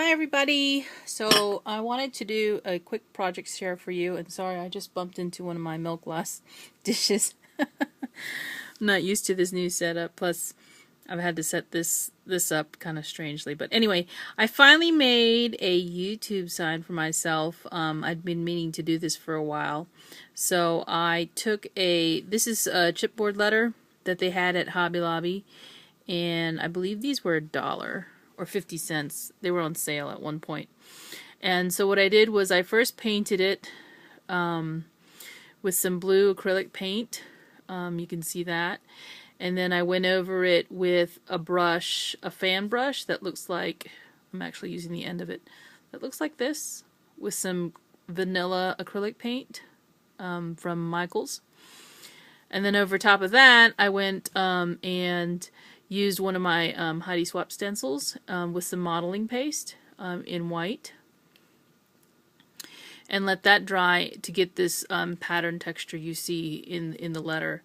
Hi everybody! So I wanted to do a quick project share for you, and sorry I just bumped into one of my milk glass dishes. I'm not used to this new setup, plus I've had to set this up kind of strangely. But anyway, I finally made a YouTube sign for myself. I'd been meaning to do this for a while. So I took this is a chipboard letter that they had at Hobby Lobby, and I believe these were $1 or 50 cents. They were on sale at one point. And so what I did was I first painted it with some blue acrylic paint. You can see that. And then I went over it with a brush, a fan brush that looks like, I'm actually using the end of it, that looks like this, with some vanilla acrylic paint from Michaels. And then over top of that, I went and used one of my Heidi Swap stencils with some modeling paste in white, and let that dry to get this pattern texture you see in the letter.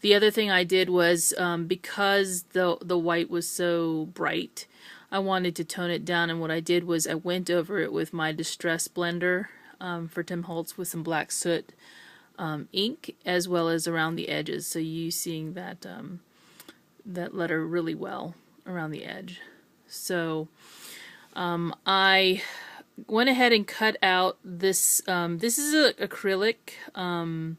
The other thing I did was, because the white was so bright, I wanted to tone it down, and what I did was I went over it with my Distress blender for Tim Holtz with some black soot ink, as well as around the edges, so you seeing that that letter really well around the edge. So I went ahead and cut out this. This is an acrylic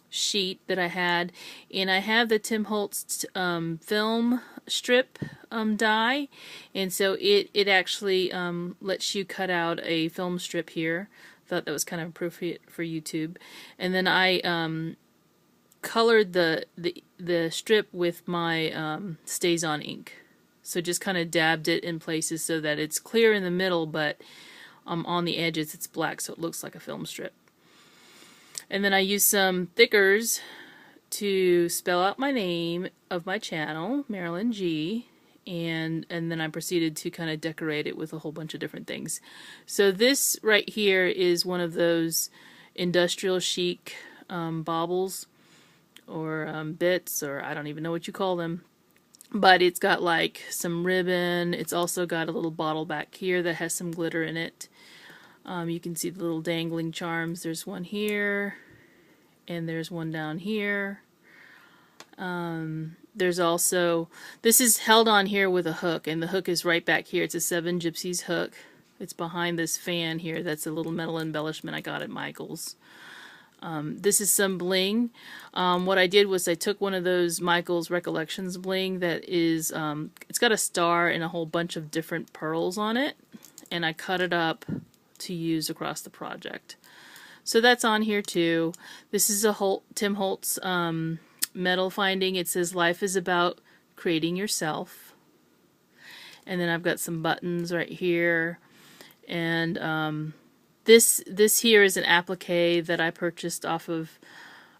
sheet that I had, and I have the Tim Holtz film strip die, and so it actually lets you cut out a film strip here. Thought that was kind of appropriate for YouTube. And then I colored the strip with my StazOn ink. So just kind of dabbed it in places so that it's clear in the middle, but on the edges it's black, so it looks like a film strip. And then I used some thickers to spell out my name of my channel, Marilyn G, and then I proceeded to kind of decorate it with a whole bunch of different things. So this right here is one of those industrial chic baubles, or bits, or I don't even know what you call them, but it's got like some ribbon. It's also got a little bottle back here that has some glitter in it. You can see the little dangling charms. There's one here, and there's one down here. There's also, this is held on here with a hook, and the hook is right back here. It's a 7 Gypsies hook. It's behind this fan here. That's a little metal embellishment I got at Michael's. This is some bling. What I did was I took one of those Michael's Recollections bling that is, it's got a star and a whole bunch of different pearls on it, and I cut it up to use across the project. So that's on here too. This is a Tim Holtz metal finding. It says life is about creating yourself. And then I've got some buttons right here, and This here is an applique that I purchased off of,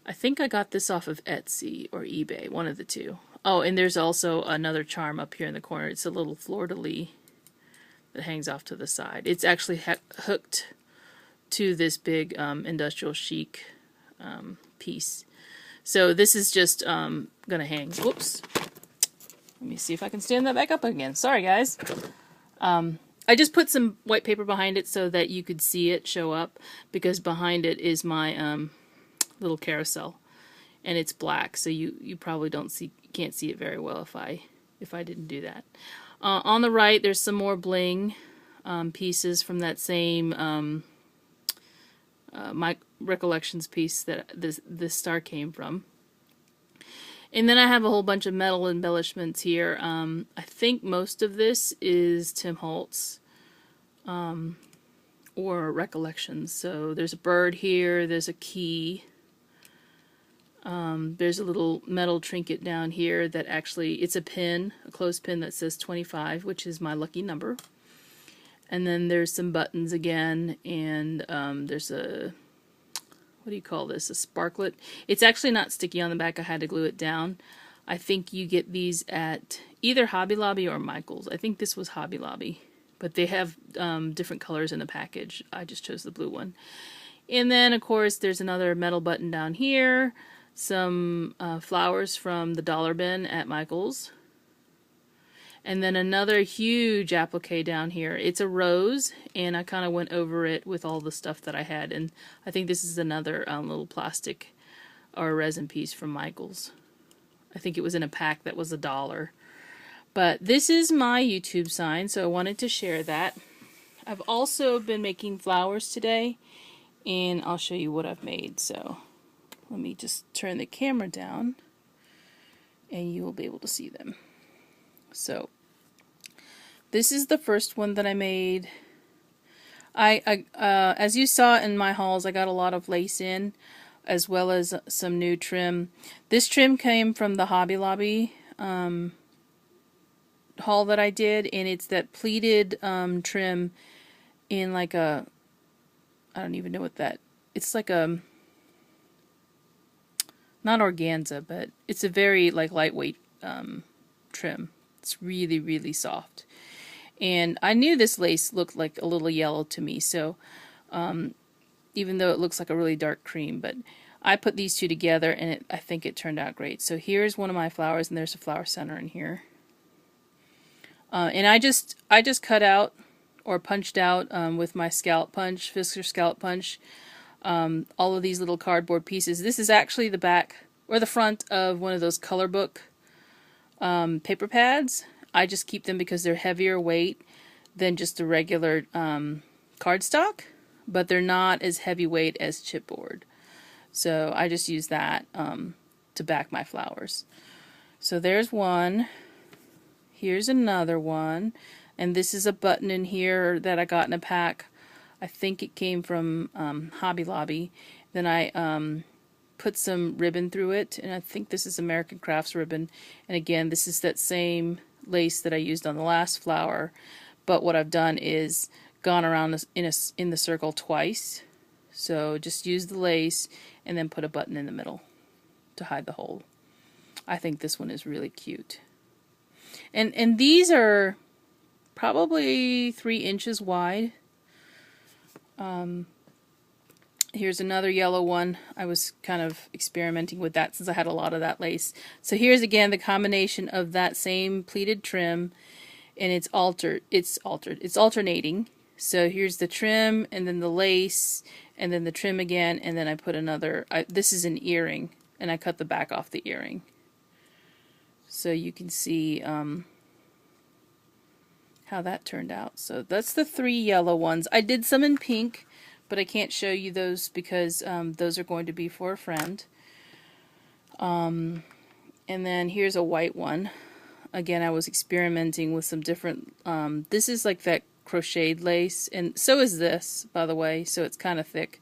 I think I got this off of Etsy or eBay, one of the two. Oh, and there's also another charm up here in the corner. It's a little fleur-de-lis that hangs off to the side. It's actually hooked to this big industrial chic piece. So this is just gonna hang. Whoops. Let me see if I can stand that back up again. Sorry, guys. I just put some white paper behind it so that you could see it show up, because behind it is my little carousel, and it's black, so you probably can't see it very well if I didn't do that. On the right, there's some more bling pieces from that same my Recollections piece that this star came from. And then I have a whole bunch of metal embellishments here. I think most of this is Tim Holtz or Recollections. So there's a bird here, there's a key, there's a little metal trinket down here that actually, it's a pin, a clothespin that says 25, which is my lucky number. And then there's some buttons again, and there's a, what do you call this, a sparklet. It's actually not sticky on the back. I had to glue it down. I think you get these at either Hobby Lobby or Michael's. I think this was Hobby Lobby, but they have different colors in the package. I just chose the blue one. And then, of course, there's another metal button down here, some flowers from the dollar bin at Michael's, And then another huge applique down here. It's a rose, and I kind of went over it with all the stuff that I had. And I think this is another little plastic or resin piece from Michaels. I think it was in a pack that was $1. But this is my YouTube sign, so I wanted to share that. I've also been making flowers today, and I'll show you what I've made. So let me just turn the camera down, and you will be able to see them. So this is the first one that I made. As you saw in my hauls, I got a lot of lace in, as well as some new trim. This trim came from the Hobby Lobby haul that I did, and it's that pleated trim in like a, I don't even know what that, it's like a, not organza, but it's a very like lightweight trim. It's really, really soft. And I knew this lace looked like a little yellow to me, so even though it looks like a really dark cream, but I put these two together, and I think it turned out great. So here's one of my flowers, and there's a flower center in here. And I just cut out or punched out with my scallop punch, Fisker scallop punch, all of these little cardboard pieces. This is actually the back or the front of one of those color book paper pads. I just keep them because they're heavier weight than just a regular cardstock, but they're not as heavyweight as chipboard. So I just use that to back my flowers. So there's one. Here's another one. And this is a button in here that I got in a pack. I think it came from Hobby Lobby. Then I put some ribbon through it, and I think this is American Crafts ribbon. And again, this is that same lace that I used on the last flower, but what I've done is gone around in the circle twice. So just use the lace and then put a button in the middle to hide the hole. I think this one is really cute. And these are probably 3 inches wide. Here's another yellow one. I was kind of experimenting with that since I had a lot of that lace. So here's again the combination of that same pleated trim, and it's alternating. So here's the trim, and then the lace, and then the trim again, and then I put another, this is an earring, and I cut the back off the earring. So you can see how that turned out. So that's the 3 yellow ones. I did some in pink, but I can't show you those because those are going to be for a friend. And then here's a white one. Again, I was experimenting with some different, this is like that crocheted lace, and so is this, by the way, so it's kind of thick.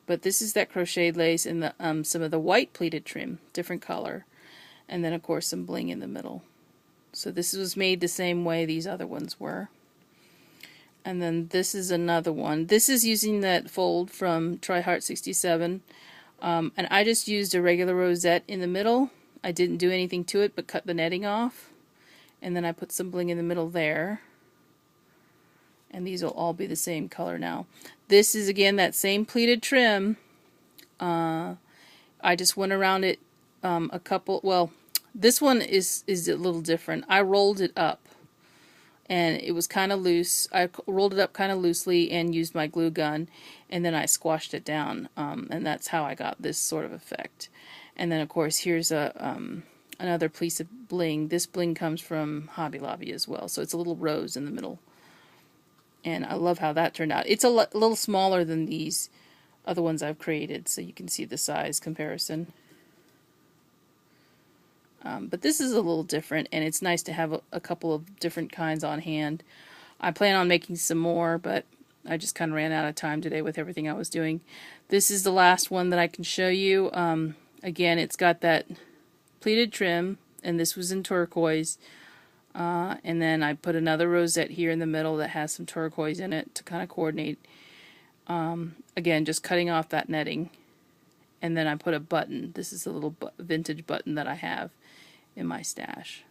But this is that crocheted lace and the, some of the white pleated trim, different color. And then, of course, some bling in the middle. So this was made the same way these other ones were. And then this is another one. This is using that fold from Try Heart 67. And I just used a regular rosette in the middle. I didn't do anything to it but cut the netting off. And then I put some bling in the middle there. And these will all be the same color now. This is, again, that same pleated trim. I just went around it a couple, well, this one is a little different. I rolled it up, and it was kind of loose. I rolled it up kind of loosely and used my glue gun, and then I squashed it down, and that's how I got this sort of effect. And then, of course, here's a another piece of bling. This bling comes from Hobby Lobby as well, so it's a little rose in the middle. And I love how that turned out. It's a little smaller than these other ones I've created, so you can see the size comparison. But this is a little different, and it's nice to have a couple of different kinds on hand. I plan on making some more, but I just kind of ran out of time today with everything I was doing. This is the last one that I can show you. Again, it's got that pleated trim, and this was in turquoise. And then I put another rosette here in the middle that has some turquoise in it to kind of coordinate. Again, just cutting off that netting. And then I put a button. This is a little vintage button that I have in my stash.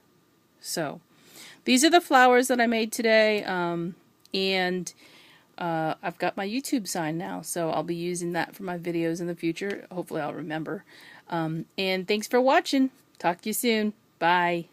So these are the flowers that I made today, and I've got my YouTube sign now, so I'll be using that for my videos in the future. Hopefully I'll remember. And thanks for watching. Talk to you soon. Bye.